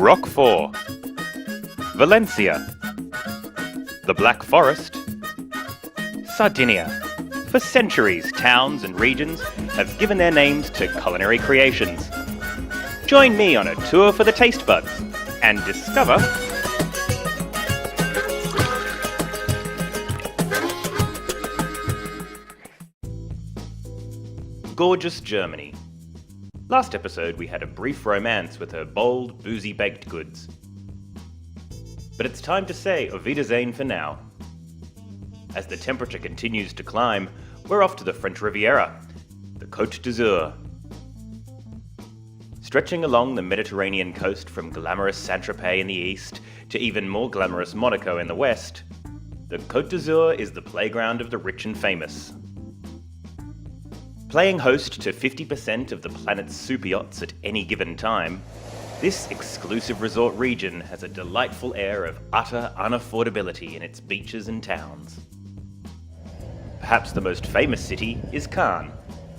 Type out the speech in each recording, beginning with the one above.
Roquefort, Valencia, the Black Forest, Sardinia. For centuries, towns and regions have given their names to culinary creations. Join me on a tour for the taste buds and discover gorgeous Germany. Last episode we had a brief romance with her bold, boozy baked goods. But it's time to say Auf Wiedersehen for now. As the temperature continues to climb, we're off to the French Riviera, the Côte d'Azur. Stretching along the Mediterranean coast from glamorous Saint-Tropez in the east to even more glamorous Monaco in the west, the Côte d'Azur is the playground of the rich and famous. Playing host to 50% of the planet's super yachts at any given time, this exclusive resort region has a delightful air of utter unaffordability in its beaches and towns. Perhaps the most famous city is Cannes,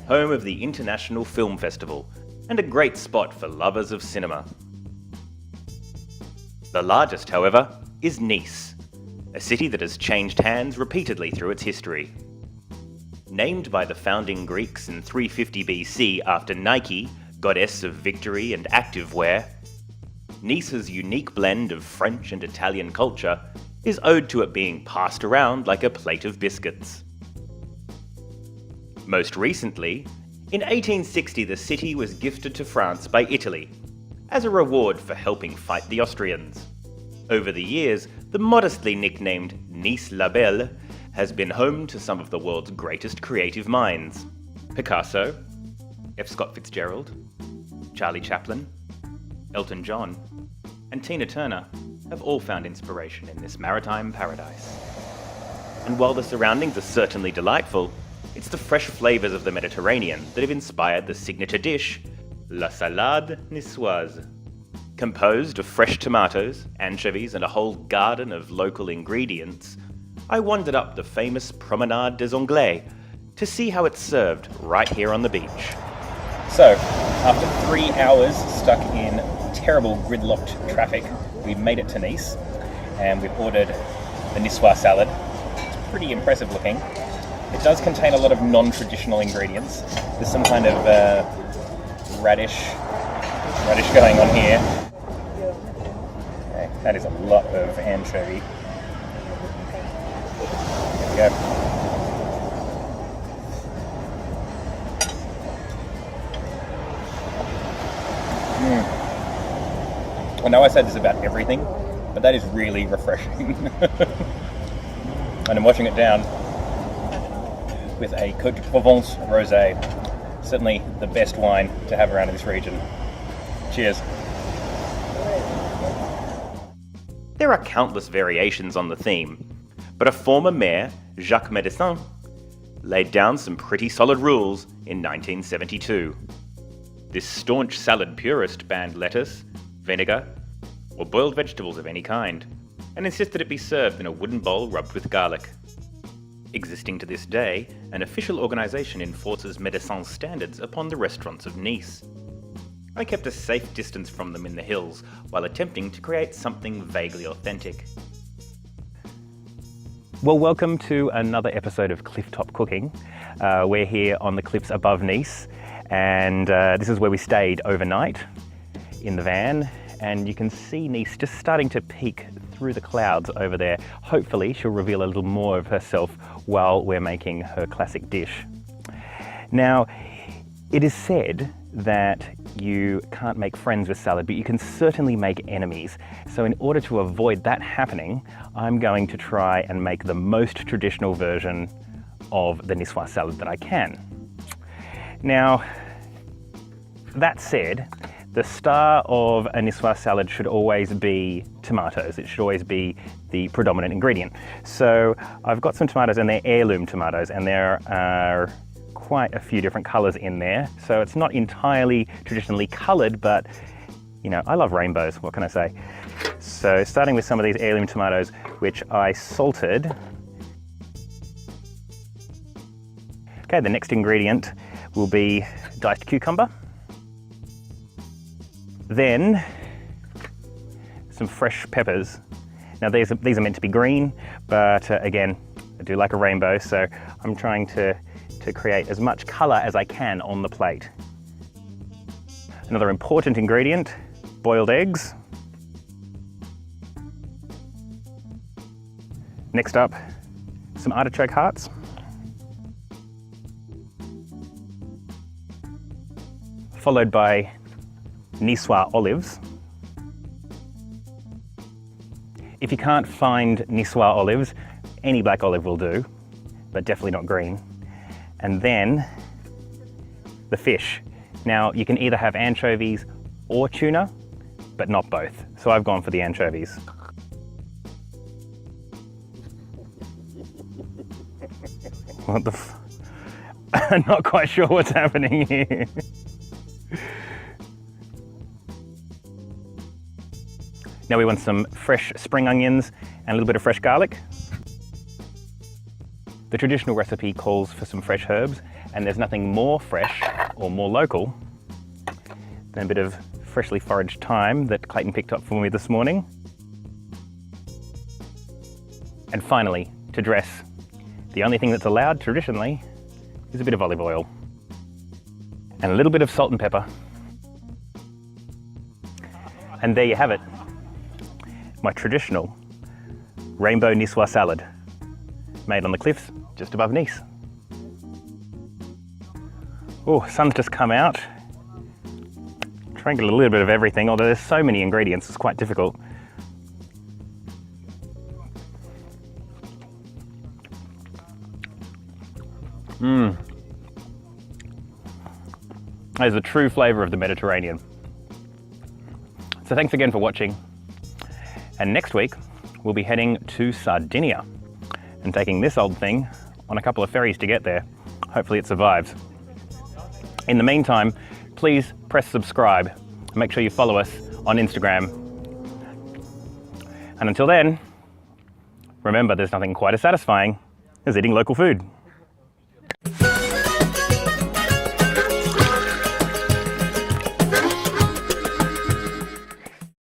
home of the International Film Festival, and a great spot for lovers of cinema. The largest, however, is Nice, a city that has changed hands repeatedly through its history. Named by the founding Greeks in 350 BC after Nike, goddess of victory and activewear, Nice's unique blend of French and Italian culture is owed to it being passed around like a plate of biscuits. Most recently, in 1860 the city was gifted to France by Italy, as a reward for helping fight the Austrians. Over the years, the modestly nicknamed Nice la Belle has been home to some of the world's greatest creative minds. Picasso, F. Scott Fitzgerald, Charlie Chaplin, Elton John, and Tina Turner have all found inspiration in this maritime paradise. And while the surroundings are certainly delightful, it's the fresh flavours of the Mediterranean that have inspired the signature dish, La Salade Niçoise. Composed of fresh tomatoes, anchovies, and a whole garden of local ingredients, I wandered up the famous Promenade des Anglais to see how it's served right here on the beach. So, after 3 hours stuck in terrible gridlocked traffic, we've made it to Nice, and we've ordered the Niçoise salad. It's pretty impressive looking. It does contain a lot of non-traditional ingredients. There's some kind of radish going on here. Okay, that is a lot of anchovy. There we go. I know I said this about everything, but that is really refreshing. And I'm washing it down with a Côte de Provence rosé. Certainly the best wine to have around in this region. Cheers. There are countless variations on the theme, but a former mayor, Jacques Médecin, laid down some pretty solid rules in 1972. This staunch salad purist banned lettuce, vinegar, or boiled vegetables of any kind, and insisted it be served in a wooden bowl rubbed with garlic. Existing to this day, an official organisation enforces Médecin's standards upon the restaurants of Nice. I kept a safe distance from them in the hills while attempting to create something vaguely authentic. Well, welcome to another episode of Clifftop Cooking. We're here on the cliffs above Nice, and this is where we stayed overnight in the van, and you can see Nice just starting to peek through the clouds over there. Hopefully she'll reveal a little more of herself while we're making her classic dish. Now, it is said that you can't make friends with salad, but you can certainly make enemies. So in order to avoid that happening, I'm going to try and make the most traditional version of the Niçoise salad that I can. Now, that said, the star of a Niçoise salad should always be tomatoes. It should always be the predominant ingredient. So I've got some tomatoes, and they're heirloom tomatoes, and there are quite a few different colors in there. So it's not entirely traditionally colored, but you know, I love rainbows, what can I say? So starting with some of these heirloom tomatoes, which I salted. Okay, the next ingredient will be diced cucumber. Then some fresh peppers. Now these are meant to be green, but again, I do like a rainbow, so I'm trying to create as much color as I can on the plate. Another important ingredient, boiled eggs. Next up, some artichoke hearts. Followed by Niçoise olives. If you can't find Niçoise olives, any black olive will do, but definitely not green. And then the fish. Now you can either have anchovies or tuna, but not both. So I've gone for the anchovies. What the I'm not quite sure what's happening here. Now we want some fresh spring onions and a little bit of fresh garlic. The traditional recipe calls for some fresh herbs, and there's nothing more fresh or more local than a bit of freshly foraged thyme that Clayton picked up for me this morning. And finally, to dress, the only thing that's allowed traditionally is a bit of olive oil and a little bit of salt and pepper. And there you have it, my traditional rainbow Niçoise salad made on the cliffs just above Nice. Oh, sun's just come out. Try and get a little bit of everything, although there's so many ingredients, it's quite difficult. That is the true flavour of the Mediterranean. So thanks again for watching. And next week, we'll be heading to Sardinia and taking this old thing on a couple of ferries to get there. Hopefully it survives. In the meantime, please press subscribe and make sure you follow us on Instagram. And until then, remember there's nothing quite as satisfying as eating local food.